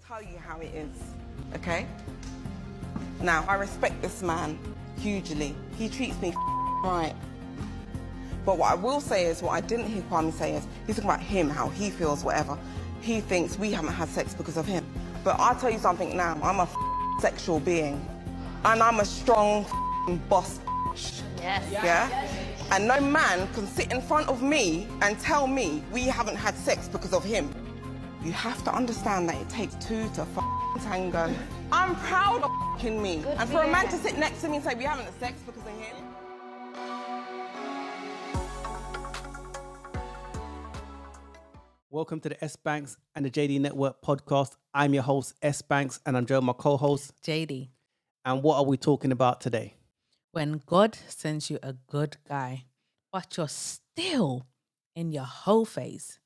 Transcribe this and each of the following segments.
tell you how it is, okay? Now, I respect this man hugely. He treats me right. But what I will say is, what I didn't hear Kwame say is, he's talking about him, how he feels, whatever. He thinks we haven't had sex because of him. But I'll tell you something now, I'm a sexual being. And I'm a strong boss. Yes. Yeah? And no man can sit in front of me and tell me we haven't had sex because of him. You have to understand that it takes two to tango. I'm proud of me. Good and for a man to sit next to me and say we haven't had sex because of him. Welcome to the S.Banks&JD Network podcast. I'm your host, S.Banks, and I'm joined by my co-host, JD. And what are we talking about today? When God sends you a good guy, but you're still in your whole phase.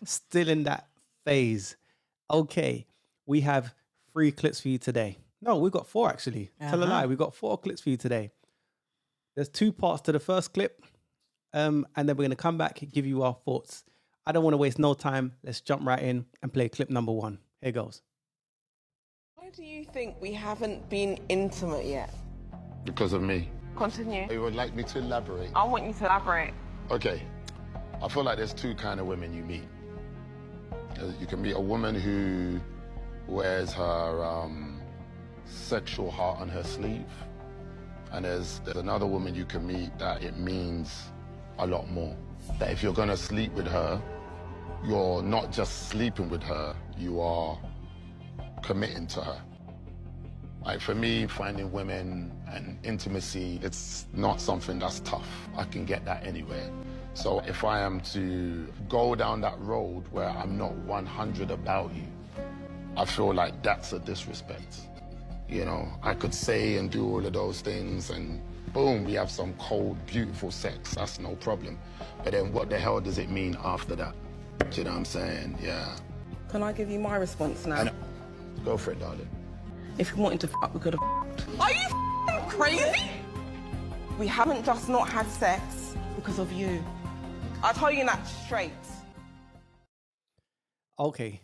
Still in that phase. Okay, we have 3 clips for you today. No, we've got 4 actually. Tell a lie, we've got 4 clips for you today. There's 2 parts to the first clip, and then we're going to come back and give you our thoughts. I don't want to waste no time. Let's jump right in and play clip number 1. Here goes. Why do you think we haven't been intimate yet? Because of me. Continue. You would like me to elaborate? I want you to elaborate. Okay. I feel like there's 2 kind of women you meet. You can meet a woman who wears her sexual heart on her sleeve. And there's another woman you can meet that it means a lot more. That if you're gonna sleep with her, you're not just sleeping with her, you are committing to her. Like for me, finding women and intimacy, it's not something that's tough. I can get that anywhere. So if I am to go down that road where I'm not 100 about you, I feel like that's a disrespect. You know, I could say and do all of those things and boom, we have some cold, beautiful sex. That's no problem. But then what the hell does it mean after that? Do you know what I'm saying? Yeah. Can I give you my response now? Go for it, darling. If we wanted to fuck, we could have. Are you crazy? We haven't just not had sex because of you. I'll tell you that straight. Okay.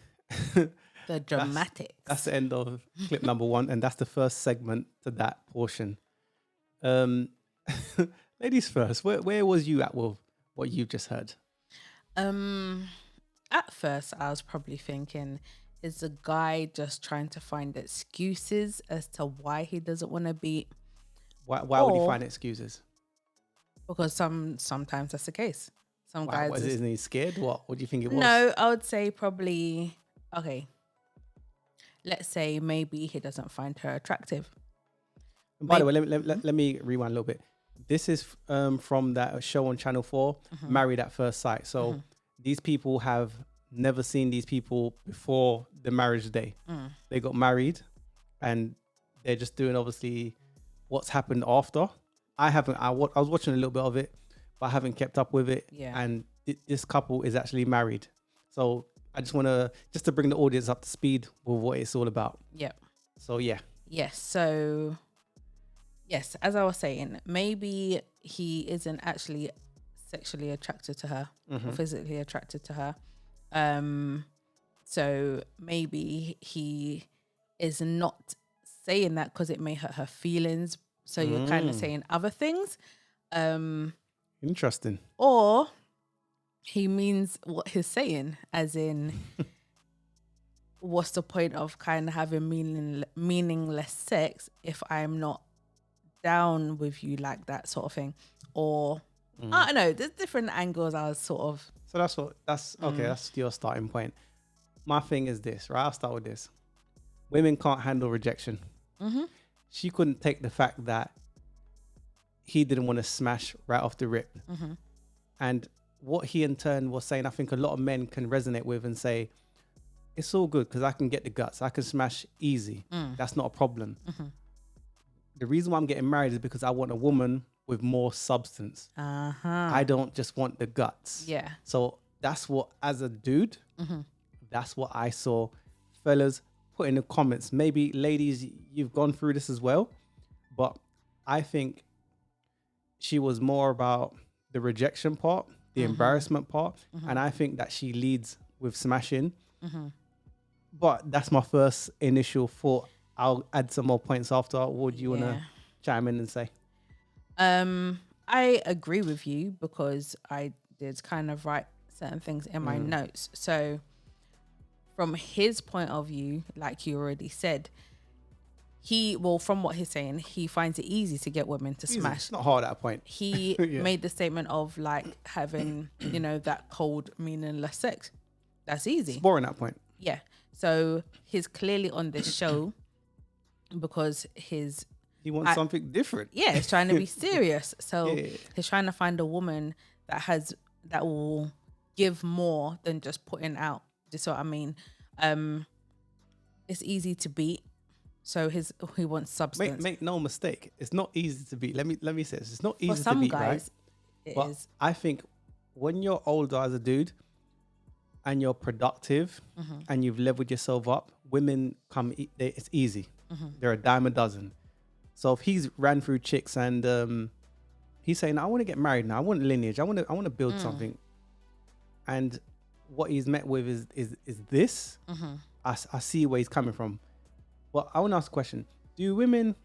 The dramatics. That's the end of clip number 1, and that's the first segment to that portion. Ladies first, where was you at with what you've just heard? At first, I was probably thinking, is the guy just trying to find excuses as to why he doesn't want to be? Why would he find excuses? Because sometimes that's the case. Some guys. Isn't he scared? What do you think it was? No, I would say probably, okay, let's say maybe he doesn't find her attractive. And by the way, let me rewind a little bit. This is from that show on Channel 4, Married at First Sight. So these people have never seen these people before the marriage day. They got married and they're just doing obviously what's happened after. I was watching a little bit of it, but I haven't kept up with it. Yeah. And this couple is actually married. So I just want to bring the audience up to speed with what it's all about. Yep. So yeah. Yes. So yes, as I was saying, maybe he isn't actually sexually attracted to her or physically attracted to her. So maybe he is not saying that because it may hurt her feelings. So you're kind of saying other things. Interesting. Or he means what he's saying, as in, what's the point of kind of having meaningless sex if I'm not down with you like that sort of thing? Or I don't know, there's different angles I was sort of. So that's okay, that's your starting point. My thing is this, right? I'll start with this. Women can't handle rejection. She couldn't take the fact that he didn't want to smash right off the rip. And what he in turn was saying, I think a lot of men can resonate with and say, it's all good because I can get the guts. I can smash easy. That's not a problem. The reason why I'm getting married is because I want a woman with more substance. I don't just want the guts. Yeah. So that's what, as a dude, that's what I saw. Fellas, put in the comments. Maybe ladies, you've gone through this as well. But I think she was more about the rejection part, the embarrassment part. And I think that she leads with smashing. But that's my first initial thought. I'll add some more points after. What do you want to chime in and say? I agree with you because I did kind of write certain things in my notes. So from his point of view, like you already said, from what he's saying, he finds it easy to get women to smash. It's not hard at a point. He made the statement of like having, that cold, meaningless sex. That's easy. It's boring at a point. Yeah. So he's clearly on this show because He wants something different. Yeah, he's trying to be serious. So he's trying to find a woman that will give more than just putting out. Do you see what I mean? It's easy to beat. So he wants substance. Make no mistake. It's not easy to beat. Let me say this. It's not easy For some to beat, guys, right? it is. I think when you're older as a dude and you're productive and you've leveled yourself up, women it's easy. They're a dime a dozen. So if he's ran through chicks and he's saying, I want to get married now. I want lineage. I want to build something. And what he's met with is this. I see where he's coming from. But I want to ask a question. Do women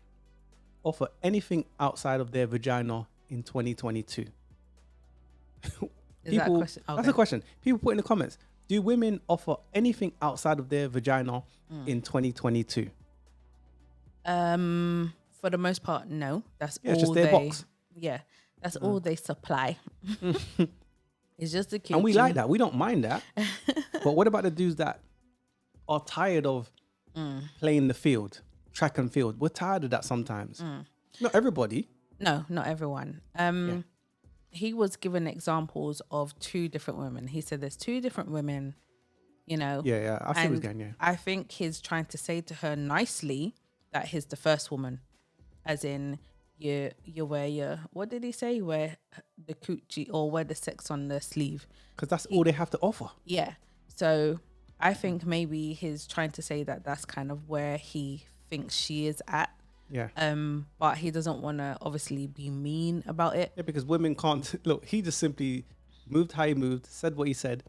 offer anything outside of their vagina in 2022? Is that a question? Okay. That's a question. People put in the comments. Do women offer anything outside of their vagina in 2022? For the most part, no. That's all just their box. Yeah, that's all they supply. It's just the cute. And we like that. We don't mind that. But what about the dudes that are tired of playing the field, track and field? We're tired of that sometimes. Not everybody. No, not everyone. He was given examples of 2 different women. He said there's 2 different women, Yeah, I see what's going, yeah. I think he's trying to say to her nicely that he's the first woman. As in, you wear your, what did he say? You wear the coochie or wear the sex on the sleeve. Because that's all they have to offer. Yeah. So I think maybe he's trying to say that that's kind of where he thinks she is at. Yeah. But he doesn't want to obviously be mean about it. Yeah, because women can't look. He just simply moved how he moved, said what he said,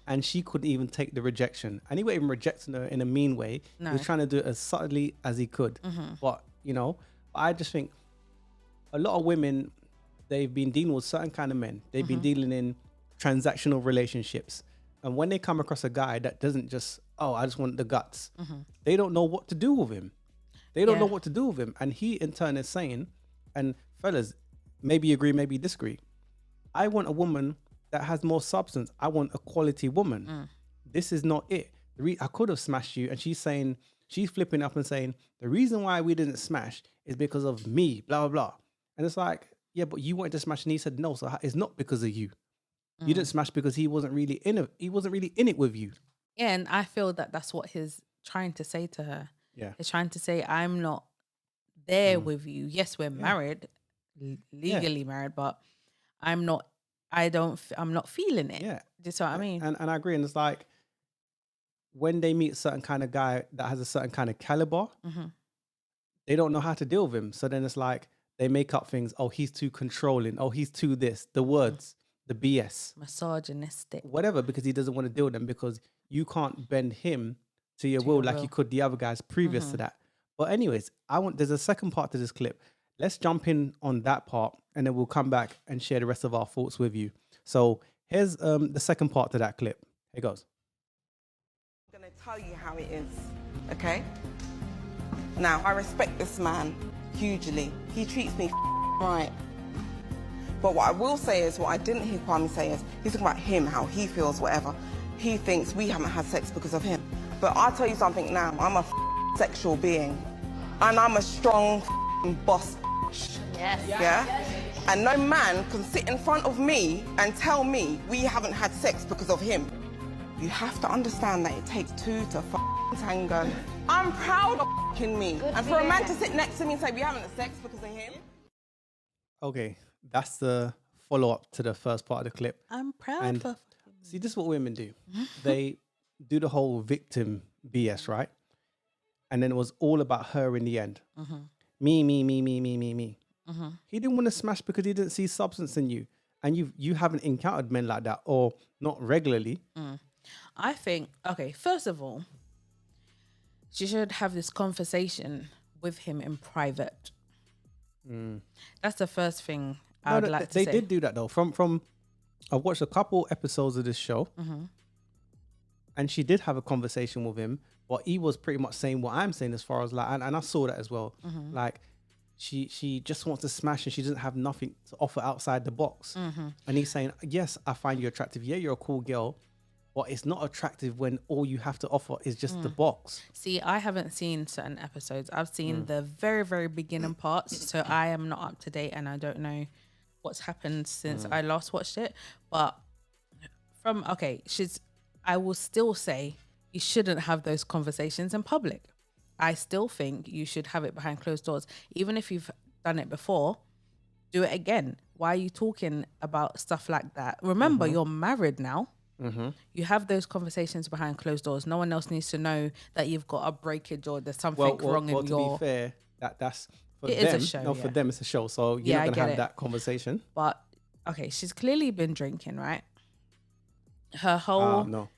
and she couldn't even take the rejection. And he wasn't even rejecting her in a mean way. No. He was trying to do it as subtly as he could. But I just think a lot of women, they've been dealing with certain kind of men. They've been dealing in transactional relationships, and when they come across a guy that doesn't just, I just want the guts, they don't know what to do with him. They don't know what to do with him. And he in turn is saying, and fellas, maybe you agree, maybe you disagree, I want a woman that has more substance. I want a quality woman. This is not it. I could have smashed you. And she's flipping up and saying, the reason why we didn't smash is because of me, blah, blah, blah. And it's like, yeah, but you wanted to smash. And he said, no, so it's not because of you. You didn't smash because he wasn't really in it. He wasn't really in it with you. Yeah, and I feel that that's what he's trying to say to her. Yeah. He's trying to say, I'm not there with you. Yes, we're married, legally married, but I'm not feeling it. Yeah. Do you see what I mean? And I agree. And it's like, when they meet a certain kind of guy that has a certain kind of caliber, they don't know how to deal with him. So then it's like, they make up things. Oh, he's too controlling. Oh, he's too this. The words, the BS. Misogynistic. Whatever, because he doesn't want to deal with them, because you can't bend him to your will like you could the other guys previous to that. But anyways, there's a second part to this clip. Let's jump in on that part and then we'll come back and share the rest of our thoughts with you. So here's the second part to that clip. Here goes. I'm going to tell you how it is, okay? Now, I respect this man hugely. He treats me right. But what I will say is, what I didn't hear Kwame say is, he's talking about him, how he feels, whatever. He thinks we haven't had sex because of him. But I'll tell you something now, I'm a sexual being. And I'm a strong boss. Yes. Yeah? And no man can sit in front of me and tell me we haven't had sex because of him. You have to understand that it takes 2 to tango. I'm proud of me. And for a man to sit next to me and say we haven't had sex because of him. Okay, that's the follow-up to the first part of the clip. I'm proud And of see, this is what women do. They do the whole victim BS, right? And then it was all about her in the end. Me. He didn't want to smash because he didn't see substance in you. And you haven't encountered men like that, or not regularly. I think, okay, first of all, she should have this conversation with him in private. That's the first thing I would like to say. They did do that though. From I watched a couple episodes of this show, and she did have a conversation with him, but he was pretty much saying what I'm saying as far as like, and I saw that as well. Like she just wants to smash and she doesn't have nothing to offer outside the box. And he's saying, yes, I find you attractive. Yeah, you're a cool girl, but it's not attractive when all you have to offer is just the box. See, I haven't seen certain episodes. I've seen the very, very beginning parts. So I am not up to date and I don't know what's happened since I last watched it. But I will still say you shouldn't have those conversations in public. I still think you should have it behind closed doors. Even if you've done it before, do it again. Why are you talking about stuff like that? Remember, you're married now. You have those conversations behind closed doors. No one else needs to know that you've got a breakage or there's something wrong in your... To be fair, that's for It them. is a show, No, for them it's a show. So you're not going to have that conversation. But, okay, she's clearly been drinking, right? Her whole... No.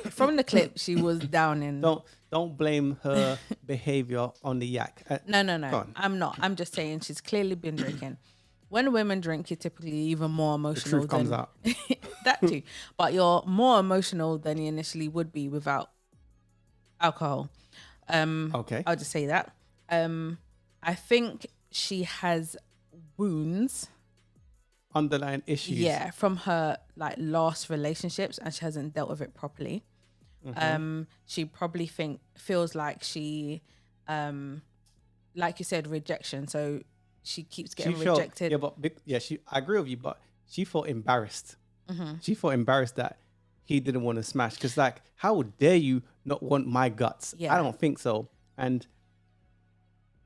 From the clip, she was down in... Don't blame her behavior on the yak. No. I'm not. I'm just saying she's clearly been drinking. When women drink, you're typically even more emotional. The truth comes out. That too. But you're more emotional than you initially would be without alcohol. Okay. I'll just say that. I think she has wounds. Underlying issues. Yeah, from her like last relationships, and she hasn't dealt with it properly. She probably feels like she, like you said, rejection. So she keeps getting rejected. I agree with you, but she felt embarrassed. She felt embarrassed that he didn't want to smash. Because like, how dare you not want my guts? Yeah. I don't think so. And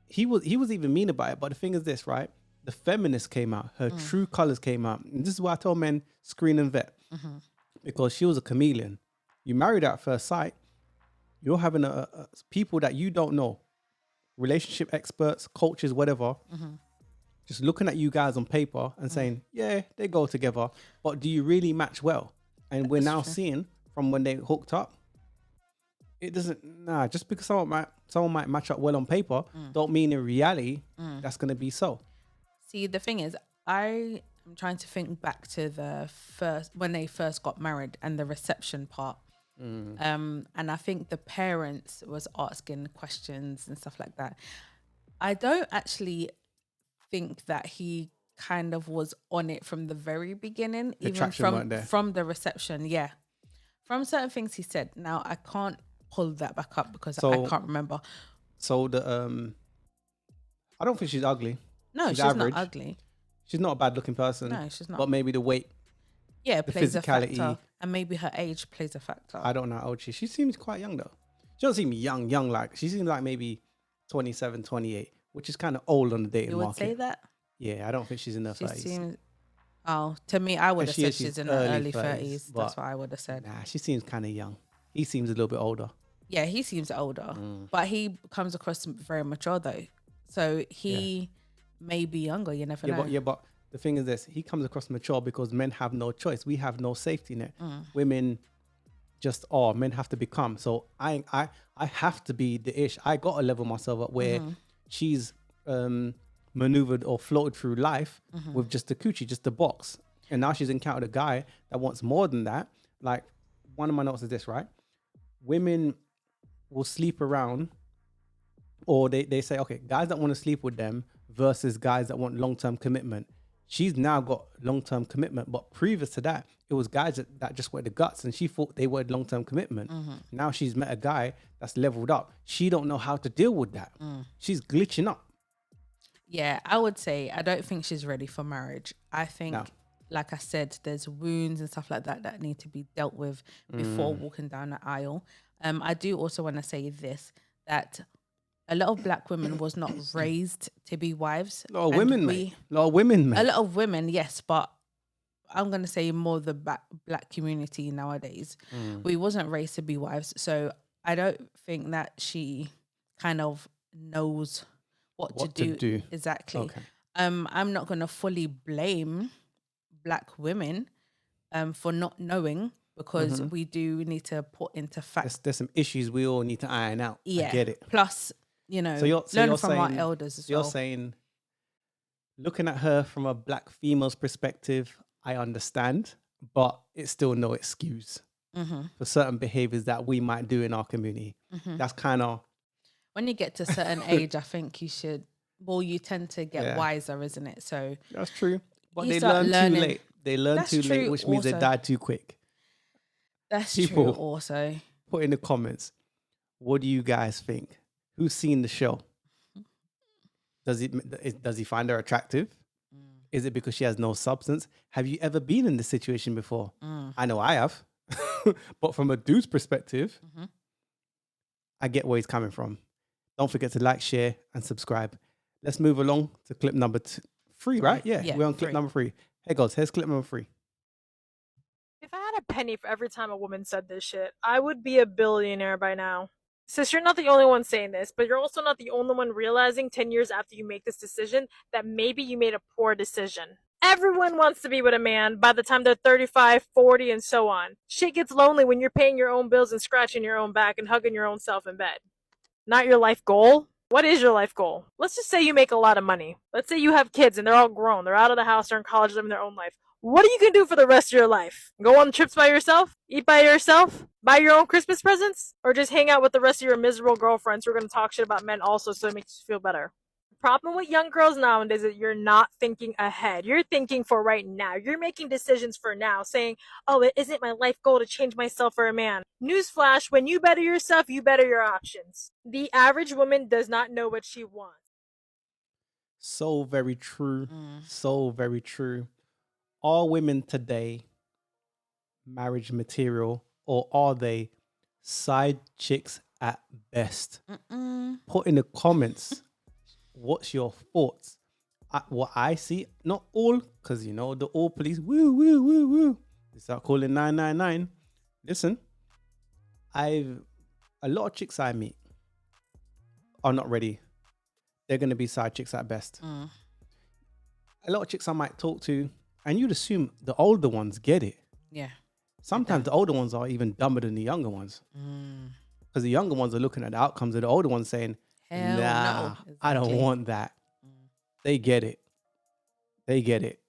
he was even mean about it. But the thing is this, right? The feminist came out. Her true colors came out. And this is why I told men, screen and vet. Because she was a chameleon. You married at first sight. You're having people that you don't know. Relationship experts, coaches, whatever. Just looking at you guys on paper and saying, yeah, they go together. But do you really match well? And we're now seeing from when they hooked up, it doesn't, just because someone might match up well on paper, don't mean in reality that's going to be so. See, the thing is, I am trying to think back to when they first got married and the reception part. And I think the parents was asking questions and stuff like that. I don't actually think that he kind of was on it from the very beginning, even from the reception. Yeah. From certain things he said. Now, I can't pull that back up because I can't remember. So I don't think she's ugly. No, she's average. not ugly. She's not a bad looking person. No, she's not. But maybe the weight. Yeah, the plays physicality. a factor. And maybe her age plays a factor. I don't know how old she is. She seems quite young though. She doesn't seem young like. She seems like maybe 27, 28, which is kind of old on the dating market. You would say that? Yeah, I don't think she's in her 30s. To me, I would have said she's in her early 30s. That's what I would have said. Nah, she seems kind of young. He seems a little bit older. Yeah, he seems older. But he comes across very mature though. So he may be younger, you never know. But the thing is this, he comes across mature because men have no choice. We have no safety net. Women just are. Men have to become. So I have to be the ish. I got to level myself up where she's maneuvered or floated through life with just the coochie, just the box. And now she's encountered a guy that wants more than that. Like, one of my notes is this, right? Women will sleep around, or they say, okay, guys that want to sleep with them versus guys that want long-term commitment. She's now got long-term commitment, but previous to that, it was guys that just wanted the guts, and she thought they wanted long-term commitment. Now she's met a guy that's leveled up. She don't know how to deal with that. She's glitching up. Yeah, I would say I don't think she's ready for marriage. I think, like I said, there's wounds and stuff like that that need to be dealt with before walking down the aisle. I do also want to say this, that a lot of black women was not raised to be wives. A lot of women, mate. A lot of women, yes, but I'm going to say more the black community nowadays. We wasn't raised to be wives, so I don't think that she kind of knows what to do. Exactly. Okay. I'm not going to fully blame black women for not knowing because we do need to put into fact. There's some issues we all need to iron out. Yeah. I get it. Plus, you know, So learn you're from our saying- elders as You're well. saying, looking at her from a black female's perspective, I understand, but it's still no excuse for certain behaviors that we might do in our community. That's kind of When you get to a certain age, I think you should. Well, you tend to get wiser, isn't it? So that's true. But You they start learn learning. too late. They learn That's too late, true which means they also. die too quick. that's People- true. Also, Put in the comments, what do you guys think? Who's seen the show? Does he find her attractive? Is it because she has no substance? Have you ever been in this situation before? I know I have. But from a dude's perspective, I get where he's coming from. Don't forget to like, share, and subscribe. Let's move along to clip number 3, right? Yeah, Yeah, we're on clip 3. number 3. Hey, guys, here's clip number 3. If I had a penny for every time a woman said this shit, I would be a billionaire by now. Sis, you're not the only one saying this, but you're also not the only one realizing 10 years after you make this decision that maybe you made a poor decision. Everyone wants to be with a man by the time they're 35, 40, and so on. Shit gets lonely when you're paying your own bills and scratching your own back and hugging your own self in bed. Not your life goal? What is your life goal? Let's just say you make a lot of money. Let's say you have kids and they're all grown. They're out of the house, they're in college, living their own life. What are you gonna do for the rest of your life? Go on trips by yourself? Eat by yourself? Buy your own Christmas presents? Or just hang out with the rest of your miserable girlfriends who are gonna talk shit about men also so it makes you feel better? The problem with young girls nowadays is that you're not thinking ahead. You're thinking for right now. You're making decisions for now, saying, oh, it isn't my life goal to change myself for a man. Newsflash, when you better yourself, you better your options. The average woman does not know what she wants. So very true. So very true. Are women today marriage material, or are they side chicks at best? Put in the comments what's your thoughts. What I see, not all, because you know the all police, woo woo woo woo, they start calling 999. Listen, a lot of chicks I meet are not ready. They're gonna be side chicks at best. A lot of chicks I might talk to, and you'd assume the older ones get it. yeah. Sometimes the older ones are even dumber than the younger ones, because the younger ones are looking at the outcomes of the older ones saying, Hell nah, no. I don't Exactly. want that. They get it. They get it.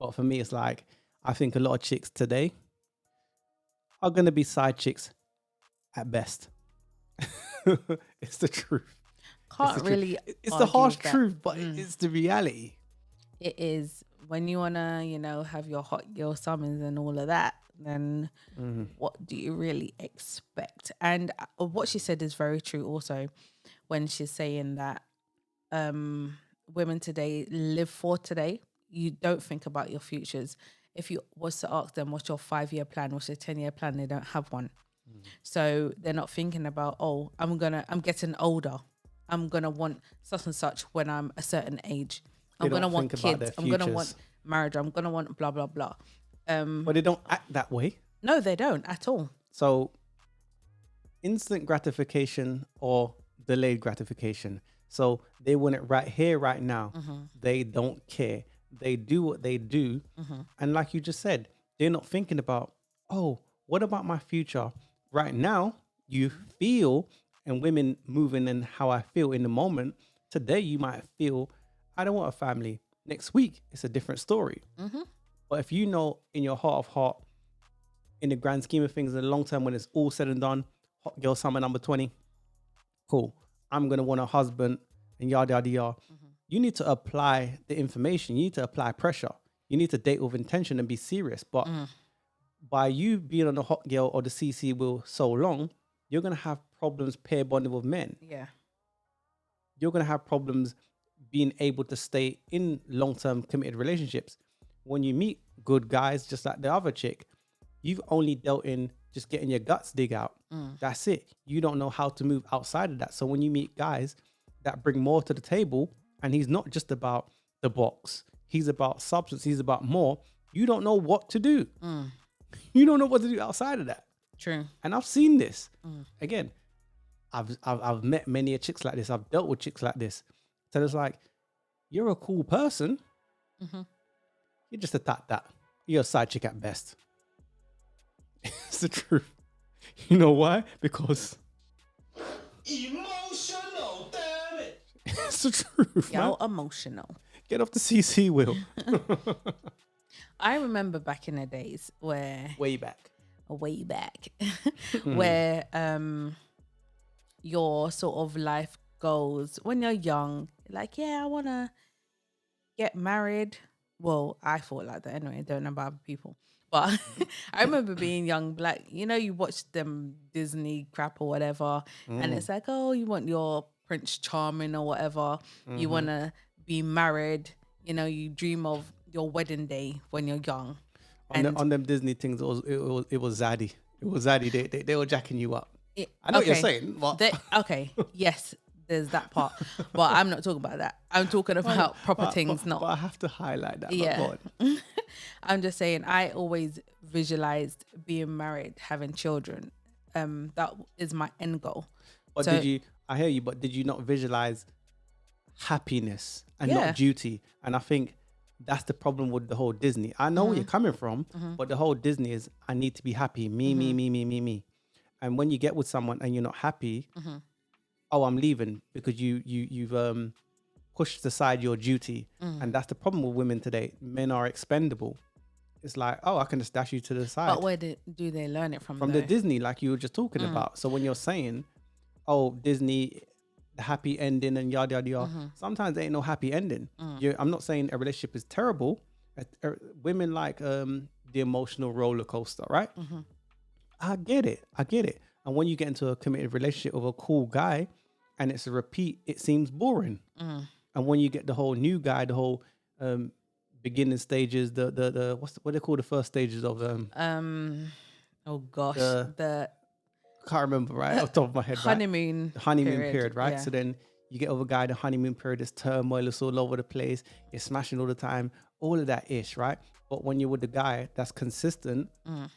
But for me, it's like, I think a lot of chicks today are going to be side chicks at best. It's the truth. Can't the truth. really. It's the argue harsh with that. truth, but it's the reality. It is. When you wanna, have your hot girl summons and all of that, then what do you really expect? And what she said is very true also, when she's saying that women today live for today. You don't think about your futures. If you was to ask them what's your 5-year plan, what's your 10-year plan, they don't have one. So they're not thinking about, oh, I'm getting older. I'm gonna want such and such when I'm a certain age. I'm They gonna don't want think about kids. their I'm gonna futures. want marriage. I'm gonna want blah blah blah. But they don't act that way. No, they don't at all. So instant gratification or delayed gratification. So they want it right here, right now. They don't care. They do what they do. And like you just said, they're not thinking about, oh, what about my future? Right now, you feel, and women moving in how I feel in the moment. Today, you might feel, I don't want a family. Next week, it's a different story. But if you know in your heart of heart, in the grand scheme of things, in the long term, when it's all said and done, hot girl summer number 20, cool. I'm going to want a husband and yada, yada, yada. You need to apply the information. You need to apply pressure. You need to date with intention and be serious. But by you being on the hot girl or the CC wheel so long, you're going to have problems pair bonding with men. Yeah. You're going to have problems being able to stay in long-term committed relationships. When you meet good guys, just like the other chick, you've only dealt in just getting your guts dig out. That's it. You don't know how to move outside of that. So when you meet guys that bring more to the table, and he's not just about the box, he's about substance, he's about more, you don't know what to do. You don't know what to do outside of that. True. And I've seen this. Again, I've met many chicks like this. I've dealt with chicks like this. So it's like, you're a cool person. You're just a that. You're a side chick at best. It's the truth. You know why? Because Emotional, damn it. it's the truth, man. Y'all emotional. Get off the CC wheel. I remember back in the days where Way back. way back where your sort of life goals when you're young, like, yeah, I want to get married. Well, I thought like that anyway. I don't know about other people, but I remember being young, like, you know, you watch them Disney crap or whatever, and it's like, oh, you want your Prince Charming or whatever, you want to be married, you know, you dream of your wedding day when you're young. On them Disney things, it was zaddy. It was zaddy. They were jacking you up. I know what you're saying. But... okay, yes, there's that part, but I'm not talking about that. I'm talking about proper things, but I have to highlight that. Yeah. I'm just saying, I always visualized being married, having children. That is my end goal. But So- I hear you, but did you not visualize happiness and Yeah. not duty? And I think that's the problem with the whole Disney. I know where you're coming from, but the whole Disney is, I need to be happy. Me. And when you get with someone and you're not happy, oh, I'm leaving because you've pushed aside your duty. And that's the problem with women today. Men are expendable. It's like, oh, I can just dash you to the side. But where do they learn it from? From the Disney, like you were just talking about. So when you're saying, oh, Disney, the happy ending and yada yada yada, sometimes there ain't no happy ending. I'm not saying a relationship is terrible. Women like the emotional roller coaster, right? I get it. And when you get into a committed relationship with a cool guy and it's a repeat, it seems boring. And when you get the whole new guy, the whole beginning stages, the what they call the first stages of oh gosh, the can't remember right off the top of my head. honeymoon The honeymoon period, right? yeah. So then you get over a guy, the honeymoon period is turmoil, it's all over the place, you're smashing all the time, all of that ish, right? But when you're with the guy that's consistent,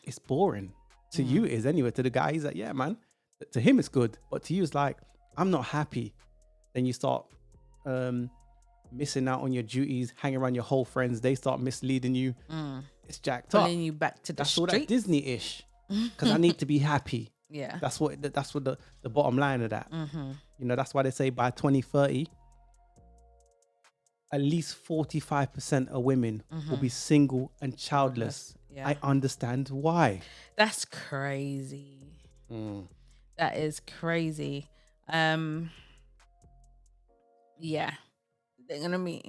it's boring. To you it is anyway. To the guy, he's like, yeah, man. To him it's good, but to you it's like, I'm not happy. Then you start missing out on your duties, hanging around your whole friends, they start misleading you. It's jacked up. pulling you back to the That's all that street. Disney-ish. Because I need to be happy. Yeah. That's what the bottom line of that. You know, that's why they say by 2030, at least 45% of women will be single and childless. Yeah. I understand why. That's crazy. That is crazy. Yeah. They're gonna be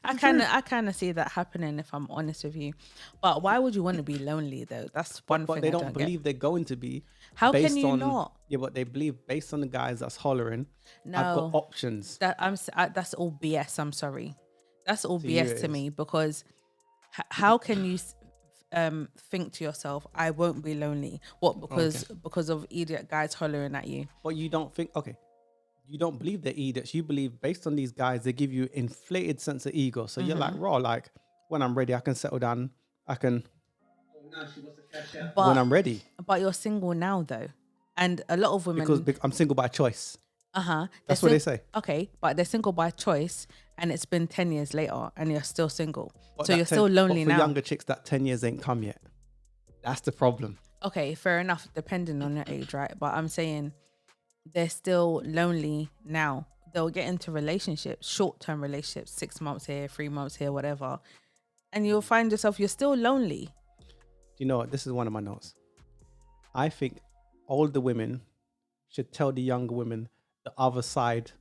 I kind of see that happening, if I'm honest with you. But why would you want to be lonely though? That's one But thing they I don't don't believe they're going to be. How can based you on, not? Yeah, but they believe based on the guys that's hollering, I've No. got options. That's all BS. I'm sorry. That's all To you BS it to is. me, because how can you think to yourself, I won't be lonely? What, because of idiot guys hollering at you? But you don't think, okay, you don't believe they're idiots. You believe based on these guys, they give you inflated sense of ego. So you're like, raw, like when I'm ready, I can settle down. I can, But when I'm ready. But you're single now though, and a lot of women Because I'm single by choice. That's That's what they say. Okay, but they're single by choice, and it's been 10 years later, and you're still single. But So that you're still lonely but for now. younger chicks, that 10 years ain't come yet. That's the problem. Okay, fair enough, depending on your age, right? But I'm saying they're still lonely now. They'll get into relationships, short-term relationships, 6 months here, 3 months here, whatever, and you'll find yourself, you're still lonely. Do you know what? This is one of my notes. I think older women should tell the younger women the other side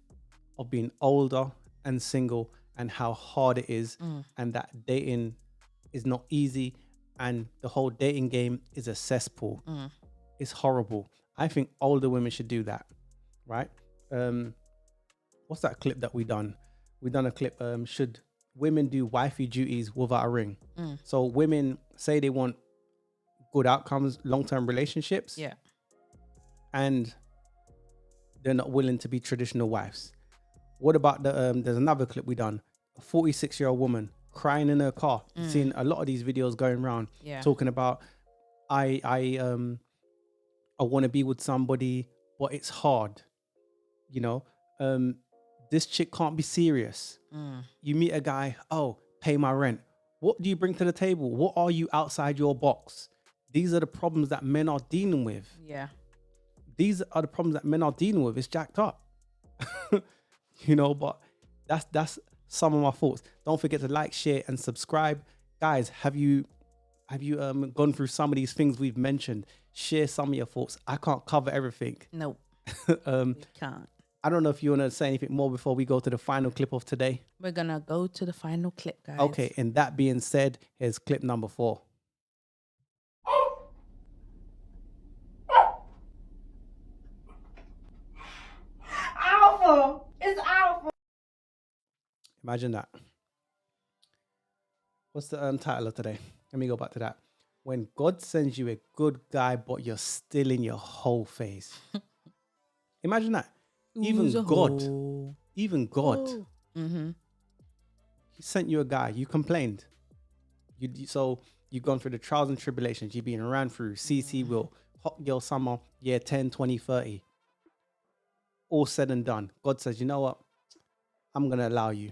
of being older and single and how hard it is, and that dating is not easy, and the whole dating game is a cesspool. It's horrible. I think older women should do that, right? What's that clip that we done? We done a clip. Should women do wifey duties without a ring? So women say they want good outcomes, long-term relationships, Yeah. and they're not willing to be traditional wives. What about there's another clip we done, a 46-year-old woman crying in her car. You've seen a lot of these videos going around, Yeah. talking about I want to be with somebody, but it's hard. You know, this chick can't be serious. You meet a guy, oh, pay my rent. What do you bring to the table? What are you outside your box? these are the problems that men are dealing with. Yeah. These are the problems that men are dealing with. It's jacked up. You know, but that's some of my thoughts. Don't forget to like, share, and subscribe. Guys, have you gone through some of these things we've mentioned? Share some of your thoughts. I can't cover everything. No, You can't. I don't know if you want to say anything more before we go to the final clip of today. We're gonna go to the final clip, guys. Okay, and that being said, here's clip number 4. Alpha. It's alpha. Imagine that. What's the title of today? Let me go back to that. When God sends you a good guy, but you're still in your whole phase. Imagine that. Even God, Mm-hmm. He sent you a guy. You complained. So you've gone through the trials and tribulations. You've been ran through CC will, hot girl summer, year 10, 20, 30. All said and done. God says, you know what? I'm gonna allow you.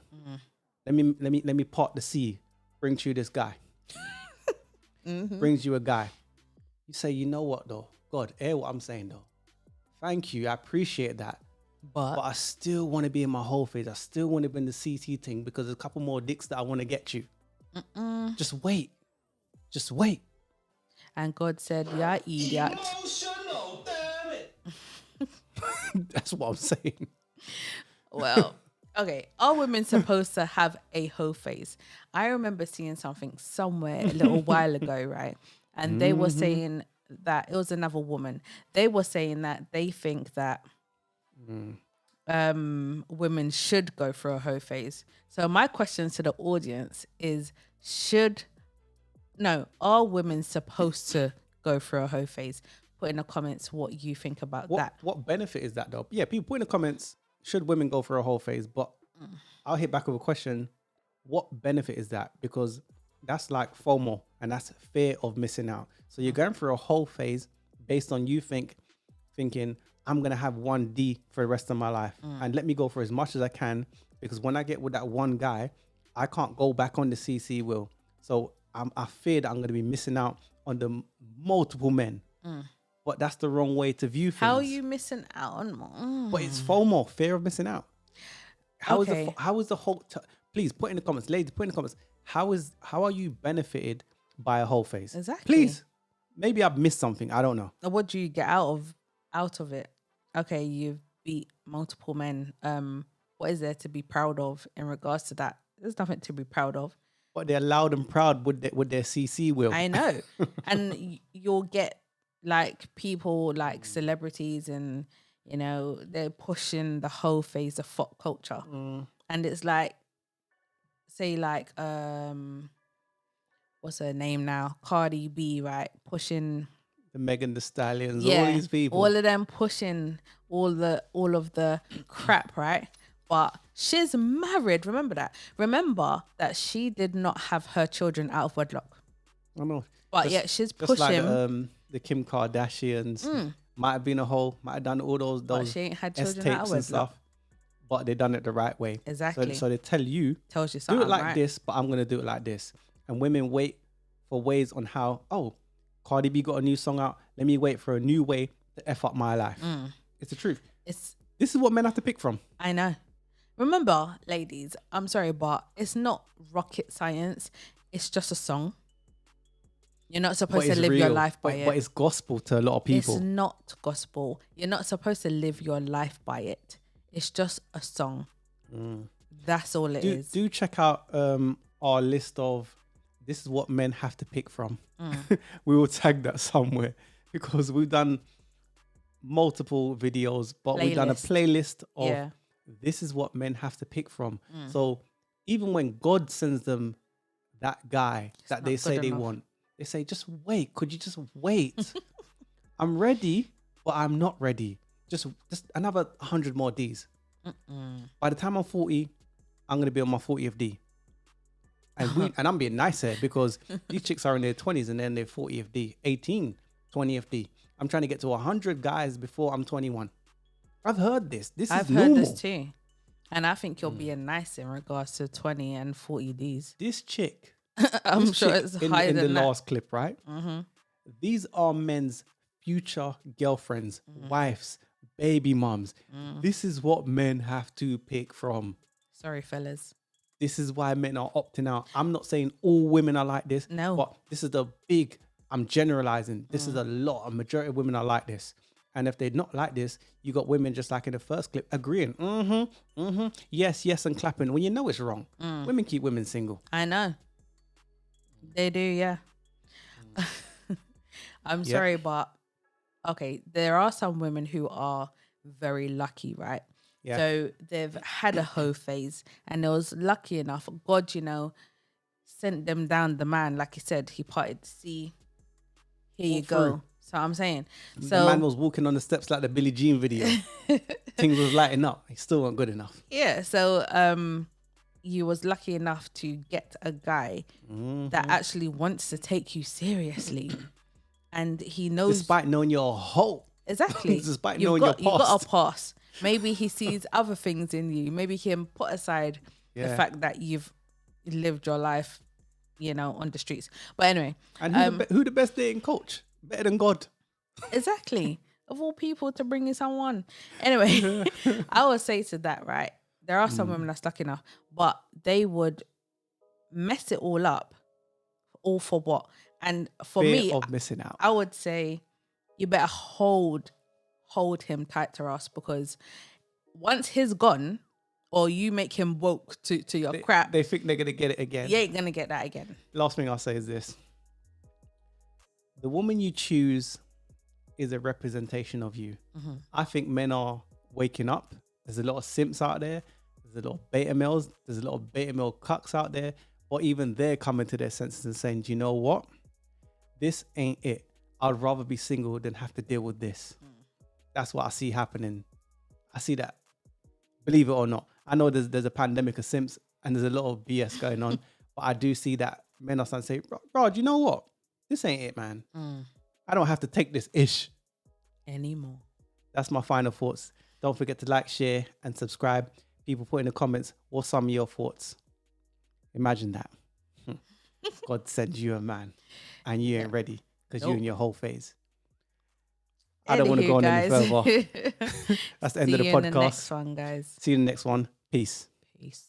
Let me part the sea. Bring to you this guy. Brings you a guy. You say, you know what though? God, hear what I'm saying though. Thank you. I appreciate that. But I still want to be in my whole phase. I still want to be in the CC thing because there's a couple more dicks that I want to get you. Just wait. Just wait. And God said, yeah, idiot. Emotional, damn it. That's what I'm saying. Well, okay. Are women supposed to have a hoe phase? I remember seeing something somewhere a little while ago, right? And they were saying that it was another woman. They were saying that they think that women should go through a hoe phase. So my question to the audience is, are women supposed to go through a hoe phase? Put in the comments what you think about that. What benefit is that though? Yeah, people put in the comments, should women go for a whole phase? But I'll hit back with a question. What benefit is that? Because that's like FOMO and that's fear of missing out. So you're going through a whole phase based on you thinking, I'm going to have 1D for the rest of my life. And let me go for as much as I can because when I get with that one guy, I can't go back on the CC wheel. So I fear that I'm going to be missing out on the multiple men. But that's the wrong way to view things. How are you missing out on more? But it's FOMO, fear of missing out. How is the whole... please put in the comments, ladies, put in the comments. How are you benefited by a whole phase? Exactly. Please. Maybe I've missed something. I don't know. What do you get out of it? Okay, you've beat multiple men. What is there to be proud of in regards to that? There's nothing to be proud of. But they're loud and proud with their CC wheel. I know. And you'll get like people like celebrities and, you know, they're pushing the whole phase of fuck culture. And it's like, say like, what's her name now? Cardi B, right? Pushing the Megan Thee Stallions, all these people. All of them pushing all of the crap, right? But she's married. Remember that. Remember that she did not have her children out of wedlock. I know. But yet she's pushing. Just like the Kim Kardashians. Might have been a whole, might have done all those but she ain't had children S-tapes out of and wedlock. stuff. But they done it the right way. Exactly. So they tell you, tells you something, do it like right? this, but I'm going to do it like this. And women wait for ways on how, Cardi B got a new song out. Let me wait for a new way to F up my life. It's the truth. This is what men have to pick from. I know. Remember, ladies, I'm sorry, but it's not rocket science. It's just a song. You're not supposed to live your life by it. But it's gospel to a lot of people. It's not gospel. You're not supposed to live your life by it. It's just a song. That's all it is. Do check out our list of this is what men have to pick from. We will tag that somewhere because we've done multiple videos, but we've done a playlist of this is what men have to pick from. So even when God sends them that guy that they say they want, they say, just wait. Could you just wait? I'm ready, but I'm not ready. Just another 100 more Ds. By the time I'm 40, I'm going to be on my 40th D. And I'm being nice here because these chicks are in their 20s and then they're 40th D, 18, 20th D. I'm trying to get to 100 guys before I'm 21. I've heard this. I've heard this too. And I think you're being nice in regards to 20 and 40 Ds. This chick, I'm sure it's higher in than the that. last clip, right? These are men's future girlfriends, wives, baby mums. This is what men have to pick from. Sorry, fellas. This is why men are opting out. I'm not saying all women are like this. No. But this is I'm generalizing. This is a majority of women are like this. And if they're not like this, you got women just like in the first clip agreeing. Yes, yes, and clapping when you know it's wrong. Women keep women single. I know. They do, yeah. I'm sorry, but okay, there are some women who are very lucky, right? Yeah. So they've had a hoe phase and they was lucky enough. God, sent them down the man. Like he said, he parted the sea. Here you go. through. So I'm saying. The So man was walking on the steps like the Billie Jean video. Things was lighting up. He still weren't good enough. yeah, so you was lucky enough to get a guy that actually wants to take you seriously. And he knows Despite knowing your whole. exactly. Despite you've knowing got, your you've got past. a pass. Maybe he sees other things in you. Maybe he can put aside the Yeah. fact that you've lived your life, on the streets. But anyway, And who the best dating coach? Better than God. exactly. Of all people to bring you someone. Anyway, I would say to that, right? There are some women that's lucky enough, but they would mess it all up. All for what? And for Fear me, of missing out. I would say you better hold him tight to us, because once he's gone, or you make him woke to your crap, They think they're going to get it again. you ain't gonna get that again. Last thing I'll say is this. The woman you choose is a representation of you. I think men are waking up. There's a lot of simps out there. There's a lot of beta males. There's a lot of beta male cucks out there. Or even they're coming to their senses and saying, do you know what? This ain't it. I'd rather be single than have to deal with this. That's what I see happening. I see that. Believe it or not. I know there's a pandemic of simps and there's a lot of BS going on. But I do see that men are starting to say, bro, do you know what? This ain't it, man. I don't have to take this ish Anymore. That's my final thoughts. Don't forget to like, share, and subscribe. People put in the comments, what's some of your thoughts? Imagine that. God sends you a man and you ain't ready because you're in your whole phase. I don't want to go on any further. That's the end of the See you in the podcast. next one, guys. See you in the next one. Peace. Peace.